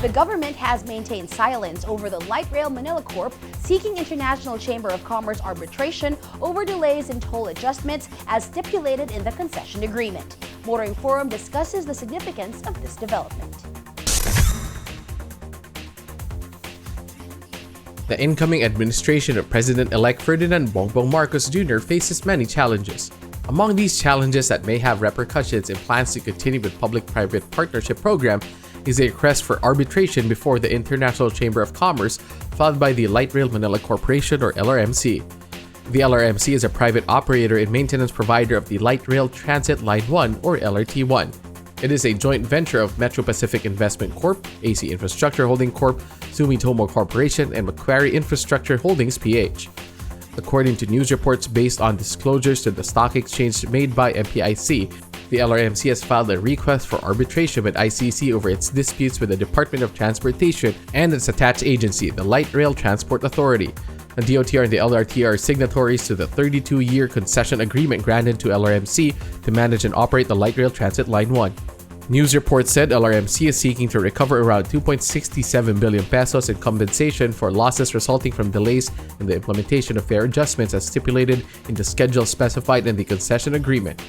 The government has maintained silence over the Light Rail Manila Corp seeking International Chamber of Commerce arbitration over delays in toll adjustments as stipulated in the concession agreement. Motoring Forum discusses the significance of this development. The incoming administration of President-elect Ferdinand Bongbong Marcos Jr. faces many challenges. Among these challenges that may have repercussions in plans to continue with public-private partnership program is a request for arbitration before the International Chamber of Commerce filed by the Light Rail Manila Corporation or LRMC. The LRMC is a private operator and maintenance provider of the Light Rail Transit Line 1 or LRT-1. It is a joint venture of Metro Pacific Investment Corp., AC Infrastructure Holding Corp., Sumitomo Corporation, and Macquarie Infrastructure Holdings PH. According to news reports based on disclosures to the stock exchange made by MPIC, the LRMC has filed a request for arbitration with ICC over its disputes with the Department of Transportation and its attached agency, the Light Rail Transport Authority. The DOTR and the LRT are signatories to the 32-year concession agreement granted to LRMC to manage and operate the Light Rail Transit Line 1. News reports said LRMC is seeking to recover around 2.67 billion pesos in compensation for losses resulting from delays in the implementation of fare adjustments as stipulated in the schedule specified in the concession agreement.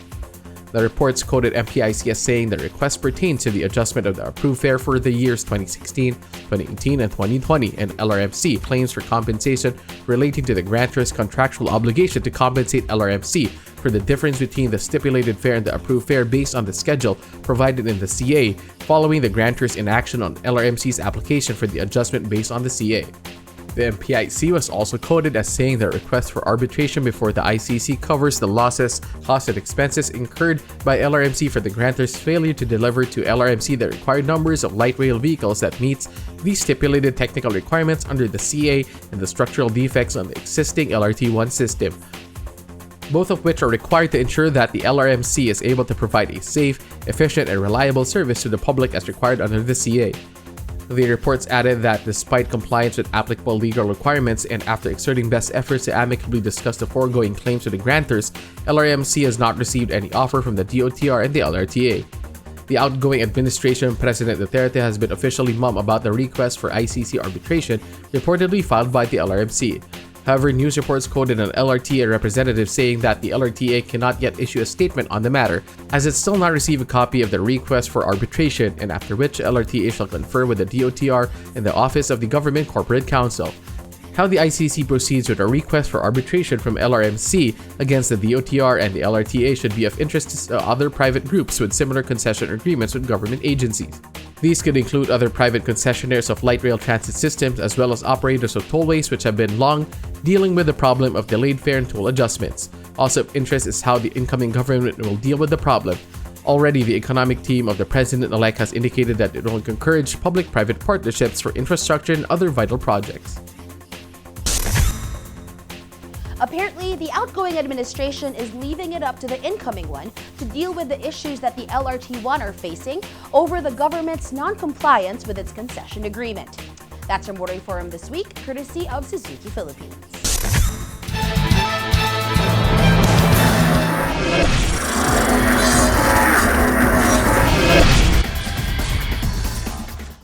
The reports quoted MPIC as saying the request pertains to the adjustment of the approved fare for the years 2016, 2018, and 2020, and LRMC claims for compensation relating to the grantor's contractual obligation to compensate LRMC for the difference between the stipulated fare and the approved fare based on the schedule provided in the CA, following the grantor's inaction on LRMC's application for the adjustment based on the CA. The MPIC was also quoted as saying the request for arbitration before the ICC covers the losses, costs, and expenses incurred by LRMC for the grantor's failure to deliver to LRMC the required numbers of light rail vehicles that meets the stipulated technical requirements under the CA and the structural defects on the existing LRT-1 system, both of which are required to ensure that the LRMC is able to provide a safe, efficient, and reliable service to the public as required under the CA. The reports added that despite compliance with applicable legal requirements and after exerting best efforts to amicably discuss the foregoing claims to the grantors, LRMC has not received any offer from the DOTR and the LRTA. The outgoing administration, President Duterte, has been officially mum about the request for ICC arbitration reportedly filed by the LRMC. However, news reports quoted an LRTA representative saying that the LRTA cannot yet issue a statement on the matter, as it still not received a copy of the request for arbitration, and after which LRTA shall confer with the DOTR and the Office of the Government Corporate Counsel. How the ICC proceeds with a request for arbitration from LRMC against the DOTR and the LRTA should be of interest to other private groups with similar concession agreements with government agencies. These could include other private concessionaires of light rail transit systems as well as operators of tollways which have been long dealing with the problem of delayed fare and toll adjustments. Also of interest is how the incoming government will deal with the problem. Already, the economic team of the president-elect has indicated that it will encourage public-private partnerships for infrastructure and other vital projects. Apparently, the outgoing administration is leaving it up to the incoming one to deal with the issues that the LRT-1 are facing over the government's non-compliance with its concession agreement. That's our Motoring Forum this week, courtesy of Suzuki Philippines.